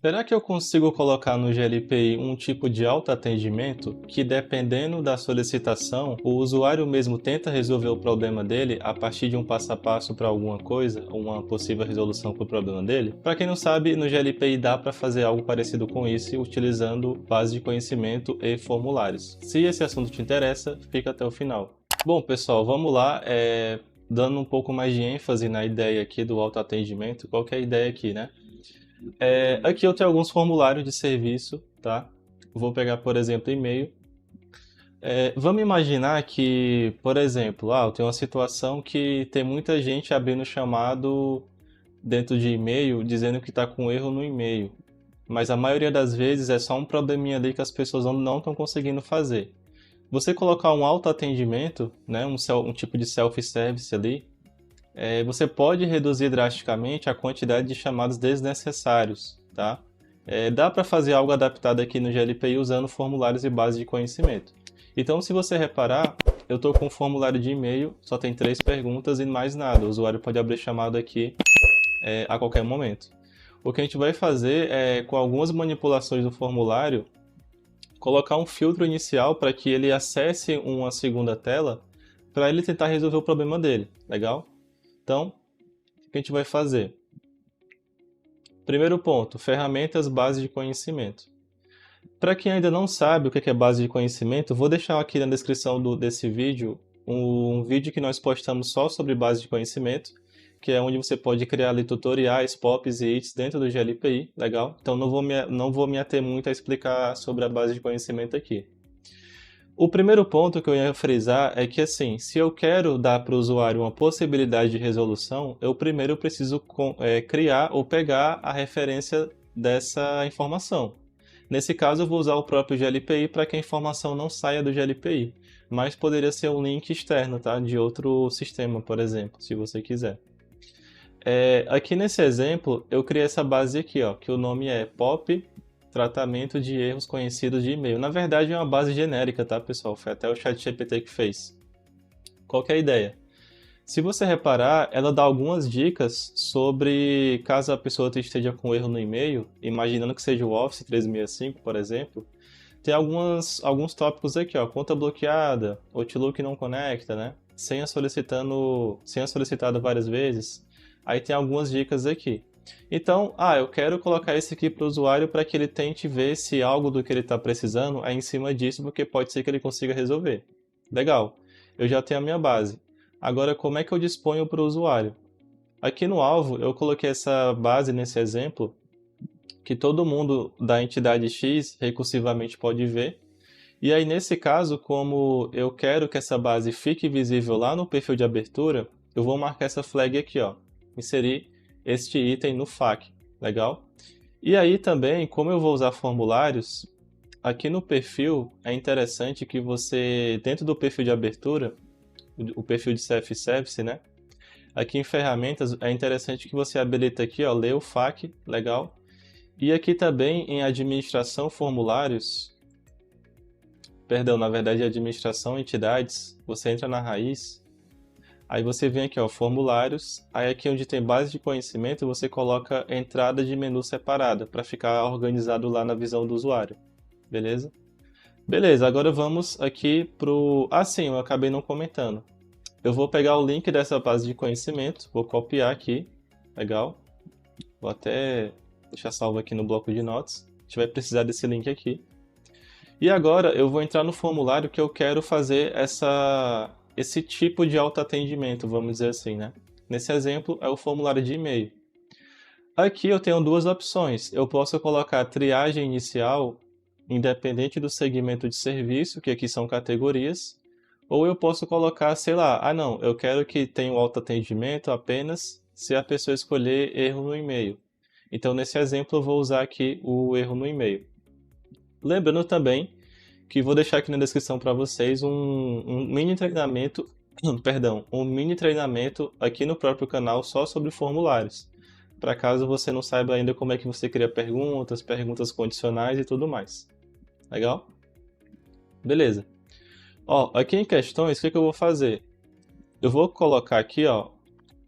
Será que eu consigo colocar no GLPI um tipo de autoatendimento que, dependendo da solicitação, o usuário mesmo tenta resolver o problema dele a partir de um passo a passo para alguma coisa, uma possível resolução para o problema dele? Para quem não sabe, no GLPI dá para fazer algo parecido com isso utilizando base de conhecimento e formulários. Se esse assunto te interessa, fica até o final. Bom, pessoal, vamos lá. Dando um pouco mais de ênfase na ideia aqui do autoatendimento, qual que é a ideia aqui, né? Aqui eu tenho alguns formulários de serviço, tá? Vou pegar, por exemplo, e-mail. Vamos imaginar que, por exemplo, eu tenho uma situação que tem muita gente abrindo chamado dentro de e-mail dizendo que está com erro no e-mail. Mas a maioria das vezes é só um probleminha ali que as pessoas não estão conseguindo fazer. Você colocar um autoatendimento, né, um tipo de self-service ali, você pode reduzir drasticamente a quantidade de chamados desnecessários, tá? Dá para fazer algo adaptado aqui no GLPI usando formulários e bases de conhecimento. Então, se você reparar, eu estou com um formulário de e-mail, só tem 3 perguntas e mais nada. O usuário pode abrir chamado aqui a qualquer momento. O que a gente vai fazer é, com algumas manipulações do formulário, colocar um filtro inicial para que ele acesse uma segunda tela para ele tentar resolver o problema dele. Legal? Então, o que a gente vai fazer? Primeiro ponto, ferramentas base de conhecimento. Para quem ainda não sabe o que é base de conhecimento, vou deixar aqui na descrição desse vídeo um vídeo que nós postamos só sobre base de conhecimento, que é onde você pode criar ali tutoriais, POPs e ITs dentro do GLPI, legal? Então não vou me ater muito a explicar sobre a base de conhecimento aqui. O primeiro ponto que eu ia frisar é que, assim, se eu quero dar para o usuário uma possibilidade de resolução, eu primeiro preciso criar ou pegar a referência dessa informação. Nesse caso, eu vou usar o próprio GLPI para que a informação não saia do GLPI, mas poderia ser um link externo, tá? De outro sistema, por exemplo, se você quiser. Aqui nesse exemplo, eu criei essa base aqui, ó, que o nome é POP Tratamento de erros conhecidos de e-mail. Na verdade, é uma base genérica, tá, pessoal? Foi até o ChatGPT que fez. Qual que é a ideia? Se você reparar, ela dá algumas dicas sobre caso a pessoa esteja com erro no e-mail, imaginando que seja o Office 365, por exemplo. Tem alguns tópicos aqui, ó, conta bloqueada, Outlook não conecta, né? Senha solicitada várias vezes. Aí tem algumas dicas aqui. Então, eu quero colocar esse aqui para o usuário para que ele tente ver se algo do que ele está precisando é em cima disso, porque pode ser que ele consiga resolver. Legal, eu já tenho a minha base. Agora, como é que eu disponho para o usuário? Aqui no alvo, eu coloquei essa base nesse exemplo, que todo mundo da entidade X recursivamente pode ver. E aí, nesse caso, como eu quero que essa base fique visível lá no perfil de abertura, eu vou marcar essa flag aqui, ó, inserir este item no FAQ, legal? E aí também, como eu vou usar formulários, aqui no perfil é interessante que você, dentro do perfil de abertura, o perfil de self-service, né? Aqui em ferramentas é interessante que você habilita aqui, ó, ler o FAQ, legal? E aqui também em administração formulários, perdão, na verdade administração entidades, você entra na raiz. Aí você vem aqui, ó, formulários, aí aqui onde tem base de conhecimento, você coloca entrada de menu separada, para ficar organizado lá na visão do usuário, beleza? Beleza, agora vamos aqui pro... sim, eu acabei não comentando. Eu vou pegar o link dessa base de conhecimento, vou copiar aqui, legal? Vou até deixar salvo aqui no bloco de notas, a gente vai precisar desse link aqui. E agora eu vou entrar no formulário que eu quero fazer esse tipo de autoatendimento, vamos dizer assim, né? Nesse exemplo, é o formulário de e-mail. Aqui eu tenho duas opções. Eu posso colocar triagem inicial, independente do segmento de serviço, que aqui são categorias, ou eu posso colocar, sei lá, não, eu quero que tenha o autoatendimento apenas se a pessoa escolher erro no e-mail. Então, nesse exemplo, eu vou usar aqui o erro no e-mail. Lembrando também que vou deixar aqui na descrição para vocês um mini treinamento, perdão, um mini treinamento aqui no próprio canal só sobre formulários, para caso você não saiba ainda como é que você cria perguntas condicionais e tudo mais. Legal? Beleza. Ó, aqui em questões, o que eu vou fazer? Eu vou colocar aqui, ó,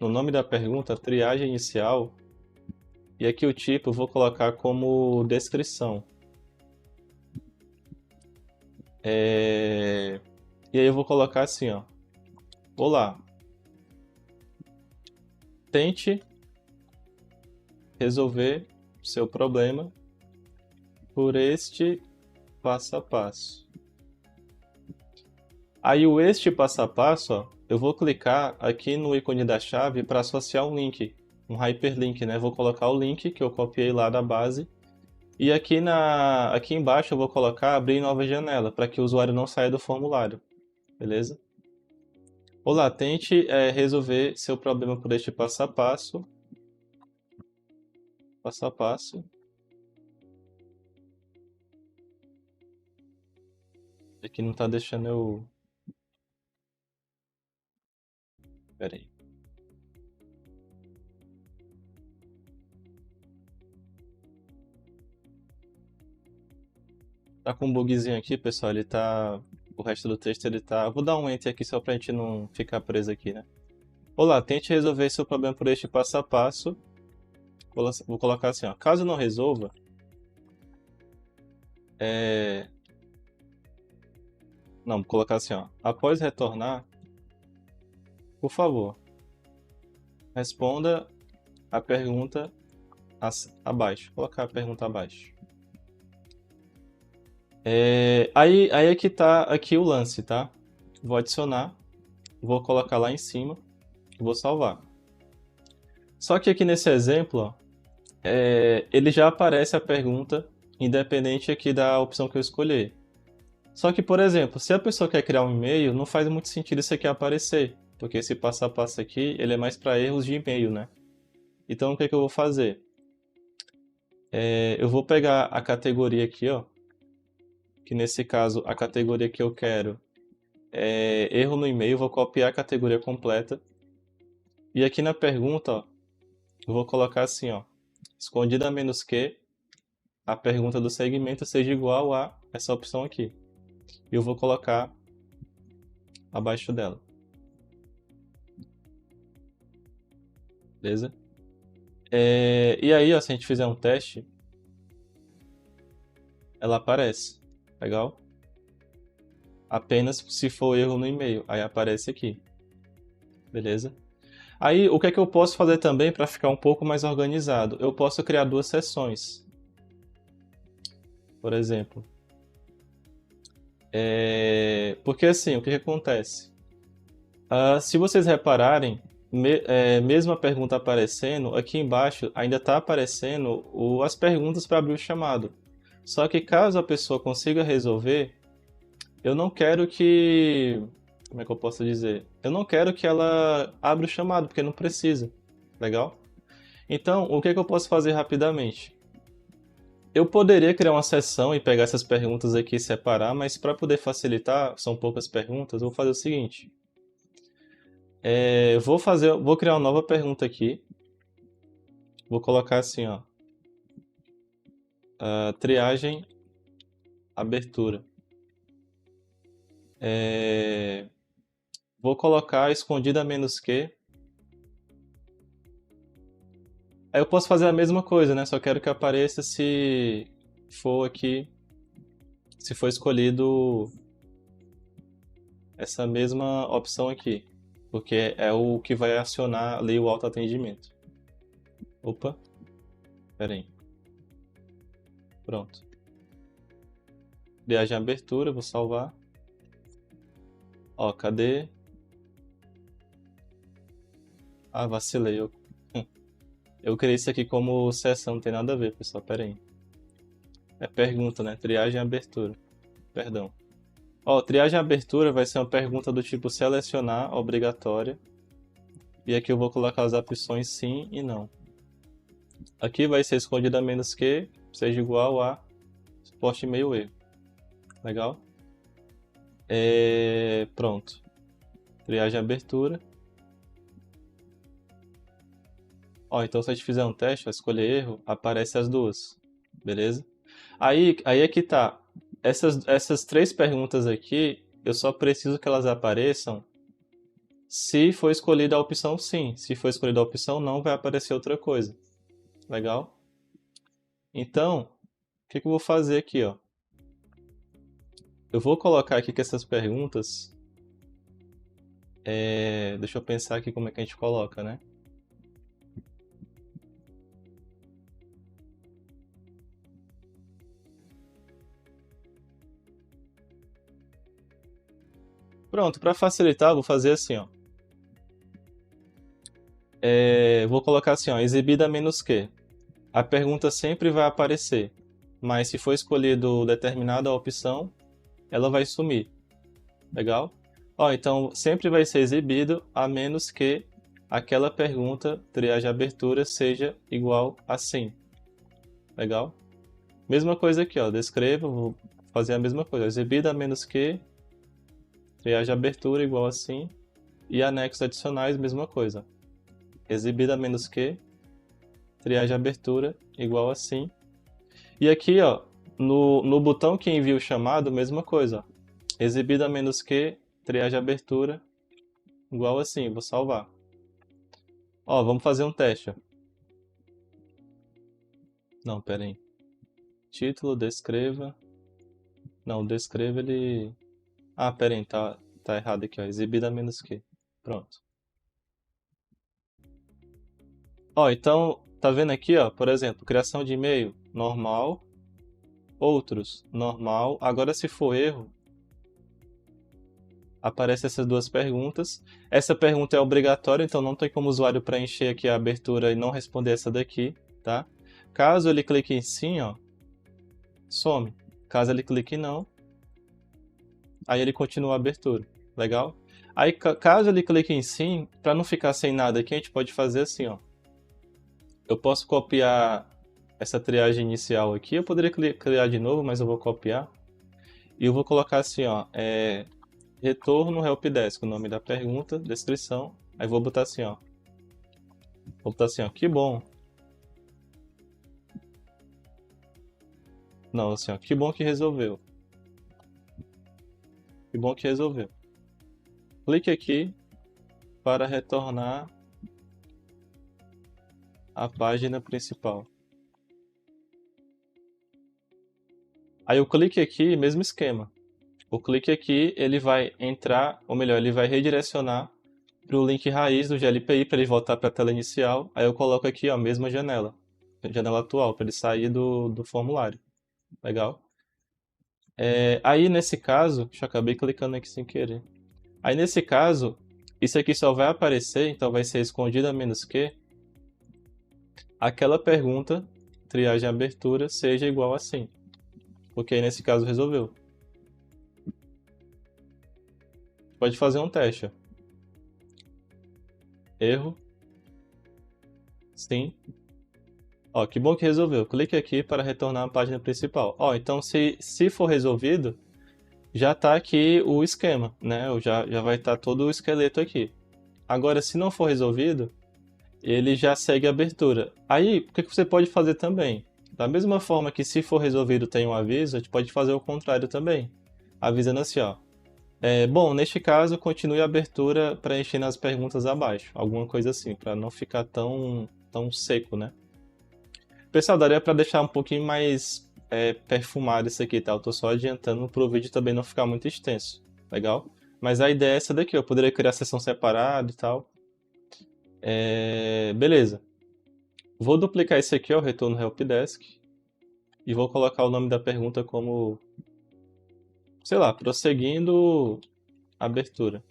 no nome da pergunta, triagem inicial, E aqui o tipo eu vou colocar como descrição. E aí eu vou colocar assim, ó. Olá, tente resolver seu problema por este passo a passo. Aí o este passo a passo, ó, eu vou clicar aqui no ícone da chave para associar um link, um hyperlink, né? Vou colocar o link que eu copiei lá da base e aqui embaixo eu vou colocar abrir nova janela para que o usuário não saia do formulário, beleza? Olá, tente resolver seu problema por este passo a passo. Passo a passo. Aqui não está deixando eu. Pera aí. Tá com um bugzinho aqui, pessoal. Ele tá. O resto do texto ele tá. Vou dar um enter aqui só pra gente não ficar preso aqui, né? Olá, tente resolver seu problema por este passo a passo. Vou colocar assim, ó. Caso não resolva, é... Não, vou colocar assim, ó. Após retornar, por favor, responda a pergunta abaixo. Vou colocar a pergunta abaixo. Aí é que tá aqui o lance, tá? Vou adicionar, vou colocar lá em cima e vou salvar. Só que aqui nesse exemplo, ó, ele já aparece a pergunta independente aqui da opção que eu escolher. Só que, por exemplo, se a pessoa quer criar um e-mail, não faz muito sentido isso aqui aparecer, porque esse passo a passo aqui, ele é mais para erros de e-mail, né? Então, o que é que eu vou fazer? Eu vou pegar a categoria aqui, ó, que nesse caso a categoria que eu quero é erro no e-mail, vou copiar a categoria completa. E aqui na pergunta, ó, eu vou colocar assim, ó, escondida a menos que a pergunta do segmento seja igual a essa opção aqui. E eu vou colocar abaixo dela. Beleza? E aí, ó, se a gente fizer um teste, ela aparece. Legal? Apenas se for erro no e-mail. Aí aparece aqui. Beleza? Aí, o que é que eu posso fazer também para ficar um pouco mais organizado? Eu posso criar duas seções. Por exemplo. Porque assim, o que acontece? Se vocês repararem, mesmo a pergunta aparecendo, aqui embaixo ainda está aparecendo as perguntas para abrir o chamado. Só que caso a pessoa consiga resolver, eu não quero que... Como é que eu posso dizer? Eu não quero que ela abra o chamado, porque não precisa. Legal? Então, o que é que eu posso fazer rapidamente? Eu poderia criar uma seção e pegar essas perguntas aqui e separar, mas para poder facilitar, são poucas perguntas, eu vou fazer o seguinte. Vou criar uma nova pergunta aqui. Vou colocar assim, ó. Triagem, abertura. Vou colocar escondida menos que. Aí eu posso fazer a mesma coisa, né? Só quero que apareça se for aqui, se for escolhido essa mesma opção aqui, porque é o que vai acionar ali o autoatendimento. Opa, pera aí. Pronto. Triagem abertura, vou salvar. Ó, cadê? Ah, vacilei. Eu criei isso aqui como sessão, não tem nada a ver, pessoal. Pera aí. É pergunta, né? Triagem abertura. Perdão. Ó, triagem abertura vai ser uma pergunta do tipo selecionar, obrigatória. E aqui eu vou colocar as opções sim e não. Aqui vai ser escondida menos que seja igual a suporte e-mail erro. Legal? Pronto. Triagem abertura. Ó, então se a gente fizer um teste, escolher erro, aparece as duas. Beleza? Aí é que tá. Essas três perguntas aqui, eu só preciso que elas apareçam se for escolhida a opção sim. Se for escolhida a opção não, vai aparecer outra coisa. Legal? Então, o que eu vou fazer aqui, ó? Eu vou colocar aqui que essas perguntas... Deixa eu pensar aqui como é que a gente coloca, né? Pronto, para facilitar, vou fazer assim, ó. Vou colocar assim, ó, exibida menos que. A pergunta sempre vai aparecer, mas se for escolhido determinada opção, ela vai sumir. Legal? Ó, então sempre vai ser exibido a menos que aquela pergunta, triagem abertura, seja igual a sim. Legal? Mesma coisa aqui, ó, descreva, vou fazer a mesma coisa. Exibida a menos que, triagem abertura igual a sim. E anexos adicionais, mesma coisa. Exibida a menos que, triagem abertura igual a sim. E aqui, ó, no botão que envia o chamado, mesma coisa. Ó. Exibida a menos que, triagem abertura igual a sim. Vou salvar. Ó, vamos fazer um teste. Ó. Não, pera aí. Título, descreva. Não, descreva ele... Ah, pera aí, tá errado aqui, ó. Exibida a menos que. Pronto. Ó, então, tá vendo aqui, ó, por exemplo, criação de e-mail, normal, outros, normal. Agora, se for erro, aparecem essas duas perguntas. Essa pergunta é obrigatória, então não tem como o usuário preencher aqui a abertura e não responder essa daqui, tá? Caso ele clique em sim, ó, some. Caso ele clique em não, aí ele continua a abertura. Legal? Aí, caso ele clique em sim, para não ficar sem nada aqui, a gente pode fazer assim, ó. Eu posso copiar essa triagem inicial aqui. Eu poderia criar de novo, mas eu vou copiar. E eu vou colocar assim, ó, retorno helpdesk, o nome da pergunta, descrição. Aí vou botar assim, ó. Vou botar assim, ó, que bom. Não, assim, ó, que bom que resolveu. Que bom que resolveu. Clique aqui para retornar à página principal. Aí eu clique aqui, mesmo esquema. O clique aqui, ele vai entrar, ou melhor, ele vai redirecionar para o link raiz do GLPI para ele voltar para a tela inicial. Aí eu coloco aqui ó, a mesma janela, a janela atual, para ele sair do formulário. Legal? Aí nesse caso, eu acabei clicando aqui sem querer. Aí nesse caso, isso aqui só vai aparecer, então vai ser escondido a menos que aquela pergunta, triagem abertura, seja igual a sim. Porque aí nesse caso resolveu. Pode fazer um teste. Ó. Erro. Sim. Ó, que bom que resolveu. Clique aqui para retornar à página principal. Ó, então se for resolvido, já está aqui o esquema, né? Já vai estar todo o esqueleto aqui. Agora, se não for resolvido, ele já segue a abertura. Aí, o que você pode fazer também? Da mesma forma que se for resolvido tem um aviso, a gente pode fazer o contrário também. Avisando assim, ó. Bom, neste caso, continue a abertura preenchendo as perguntas abaixo. Alguma coisa assim, para não ficar tão seco, né? Pessoal, daria para deixar um pouquinho mais perfumado isso aqui, tá? Eu tô só adiantando pro vídeo também não ficar muito extenso. Legal? Mas a ideia é essa daqui, eu poderia criar sessão separada e tal. Beleza. Vou duplicar esse aqui, ó, retorno helpdesk. E vou colocar o nome da pergunta como, sei lá, prosseguindo abertura.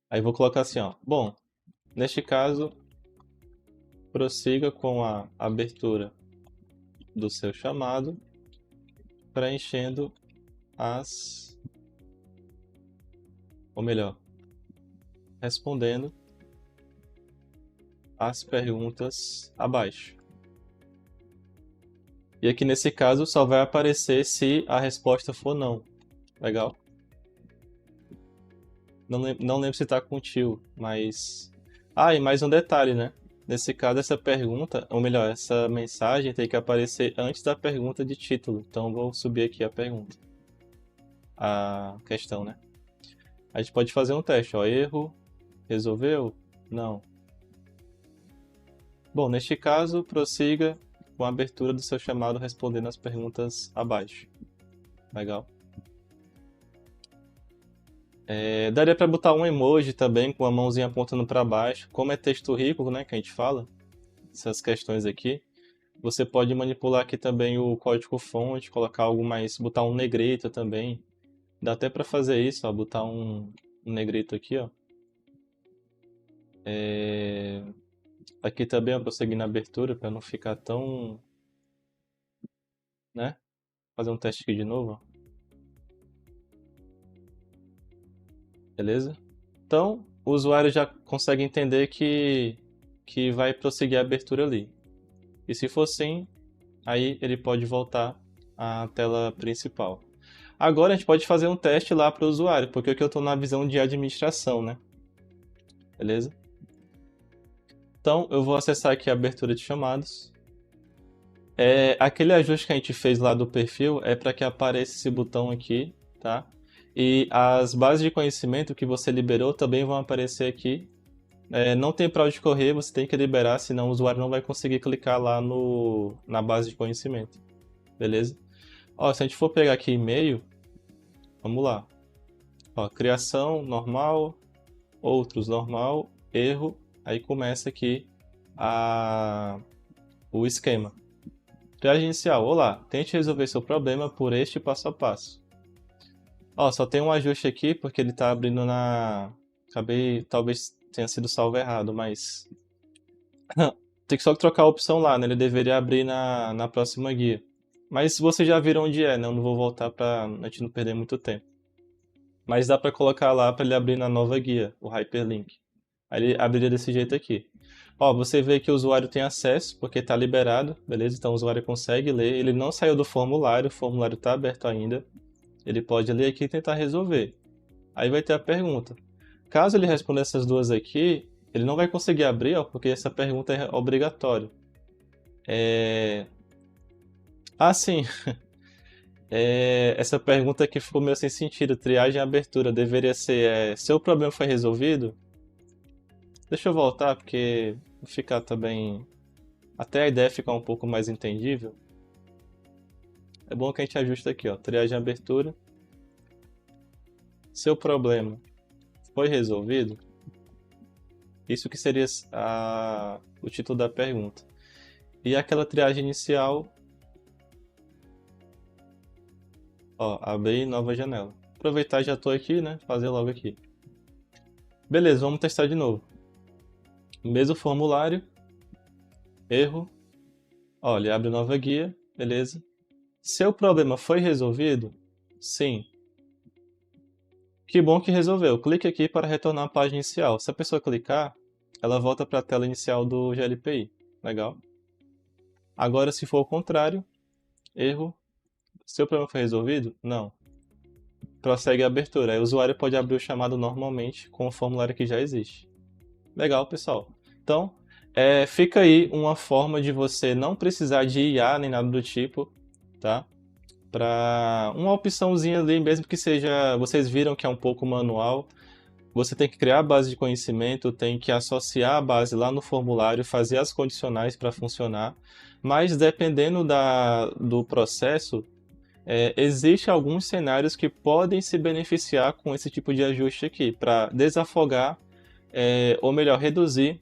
Aí vou colocar assim, ó. Bom, neste caso, prossiga com a abertura do seu chamado, preenchendo as... Ou melhor, respondendo as perguntas abaixo. E aqui nesse caso só vai aparecer se a resposta for não. Legal? Não lembro se está com tio, mas... Ah, e mais um detalhe, né? Nesse caso, essa pergunta, ou melhor, essa mensagem tem que aparecer antes da pergunta de título. Então, vou subir aqui a pergunta. A questão, né? A gente pode fazer um teste, ó. Erro. Resolveu? Não. Bom, neste caso, prossiga com a abertura do seu chamado respondendo as perguntas abaixo. Legal. Daria para botar um emoji também com a mãozinha apontando para baixo. Como é texto rico, né, que a gente fala, essas questões aqui, você pode manipular aqui também o código-fonte, colocar algo mais, botar um negrito também. Dá até para fazer isso, ó, botar um negrito aqui, ó. Aqui também eu prosseguir na abertura para não ficar tão, né? Fazer um teste aqui de novo, ó. Beleza? Então, o usuário já consegue entender que vai prosseguir a abertura ali. E se for sim, aí ele pode voltar à tela principal. Agora a gente pode fazer um teste lá para o usuário, porque aqui eu estou na visão de administração, né? Beleza? Então eu vou acessar aqui a abertura de chamados. Aquele ajuste que a gente fez lá do perfil é para que apareça esse botão aqui, tá? E as bases de conhecimento que você liberou também vão aparecer aqui. Não tem para onde correr, você tem que liberar, senão o usuário não vai conseguir clicar lá na base de conhecimento. Beleza? Ó, se a gente for pegar aqui e-mail, vamos lá. Ó, criação, normal, outros, normal, erro. Aí começa aqui o esquema. Triagem inicial. Olá, tente resolver seu problema por este passo a passo. Ó, só tem um ajuste aqui porque ele está abrindo talvez tenha sido salvo errado, mas tem que só trocar a opção lá, né? Ele deveria abrir na próxima guia. Mas vocês já viram onde é, né? Eu não vou voltar para a gente não perder muito tempo. Mas dá para colocar lá para ele abrir na nova guia, o hyperlink. Aí ele abriria desse jeito aqui. Ó, você vê que o usuário tem acesso, porque está liberado, beleza? Então o usuário consegue ler. Ele não saiu do formulário, o formulário está aberto ainda. Ele pode ler aqui e tentar resolver. Aí vai ter a pergunta. Caso ele responda essas duas aqui, ele não vai conseguir abrir, ó, porque essa pergunta é obrigatória. Ah, sim. Essa pergunta aqui ficou meio sem sentido. Triagem e abertura deveria ser: seu problema foi resolvido? Deixa eu voltar, porque ficar também. Até a ideia ficar um pouco mais entendível. É bom que a gente ajuste aqui, ó. Triagem e abertura. Seu problema foi resolvido? Isso que seria o título da pergunta. E aquela triagem inicial, ó, abrir nova janela. Aproveitar, já estou aqui, né? Fazer logo aqui. Beleza, vamos testar de novo. Mesmo formulário, erro. Olha, abre nova guia, beleza. Seu problema foi resolvido? Sim. Que bom que resolveu. Clique aqui para retornar à página inicial. Se a pessoa clicar, ela volta para a tela inicial do GLPI. Legal. Agora, se for o contrário, erro. Seu problema foi resolvido? Não. Prossegue a abertura. Aí o usuário pode abrir o chamado normalmente com o formulário que já existe. Legal, pessoal. Então, fica aí uma forma de você não precisar de IA nem nada do tipo, tá? Para uma opçãozinha ali, mesmo que seja, vocês viram que é um pouco manual, você tem que criar a base de conhecimento, tem que associar a base lá no formulário, fazer as condicionais para funcionar, mas dependendo do processo, existem alguns cenários que podem se beneficiar com esse tipo de ajuste aqui, para desafogar, ou melhor, reduzir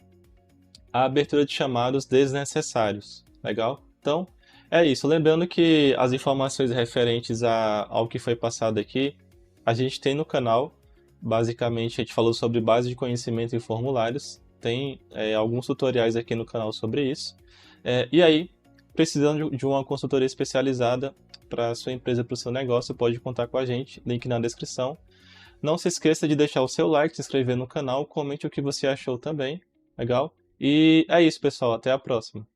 a abertura de chamados desnecessários. Legal? Então, é isso. Lembrando que as informações referentes ao que foi passado aqui, a gente tem no canal. Basicamente, a gente falou sobre base de conhecimento e formulários. Tem alguns tutoriais aqui no canal sobre isso. E aí, precisando de uma consultoria especializada para a sua empresa, para o seu negócio, pode contar com a gente. Link na descrição. Não se esqueça de deixar o seu like, se inscrever no canal, comente o que você achou também. Legal? E é isso, pessoal. Até a próxima.